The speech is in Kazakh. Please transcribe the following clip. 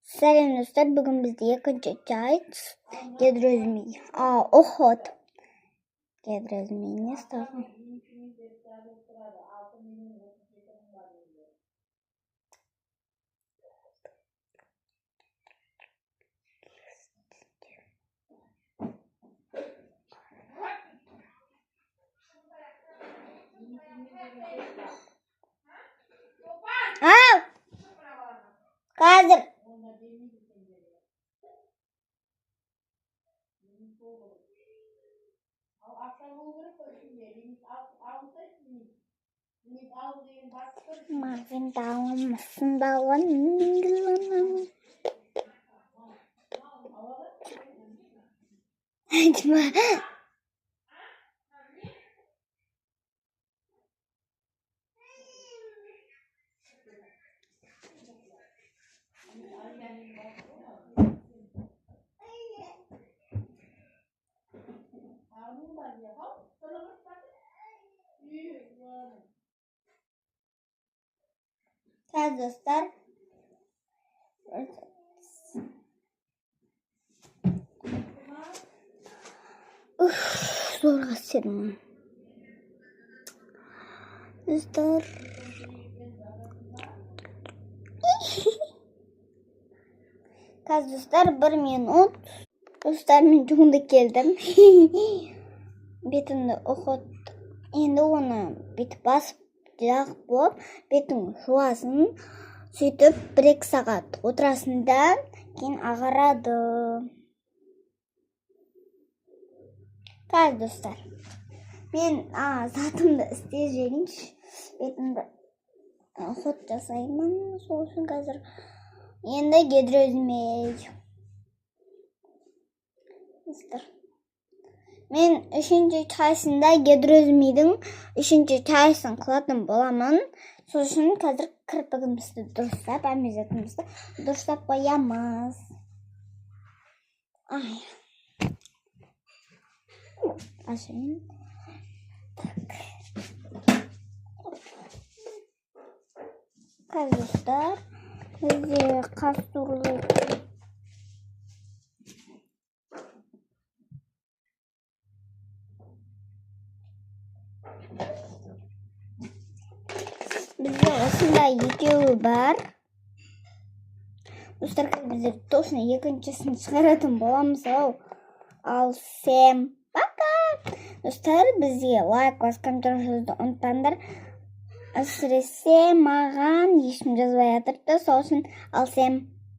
Сәлем достар, бүгін бізде екінші жайт гидрозмей. Охот. Гидрозмей не стағы? Қазір. Makin tahu mesin bawaan gimana? Gimana? Dostlar. Zor açıyorum. Dostlar. Dostlar 1 minut. Dostlar men jo'nda keldim. Betimni o'qit. Endi uni bitib bosib jaq bo'lib, betim shuvasin сөйтіп 1-2 сағат отырасында кейін ағарады. Қазір достар, мен затымды істеп жіберейінші. Бетімді ход жасаймын. Сол үшін қазір енді гидрозмей. Достар, мен 3-ші чайсында гидрозмейдің 3-ші чайсын қылатын боламын. Сол үшін қазір кірпігімізді дұрыстап, әмезетімізді дұрыстап қоямыз. Ашайын. Қазір достар, бізде қастурлы бізде осындай екеуі бар. Достар, біздер точно екіншісін шығаратын боламыз. Ал всем пока! Достар, бізге лайк басқан тұрғызды ұнтандар. Әсіресе маған ешкім жазбай жатырды. Сол үшін ал всем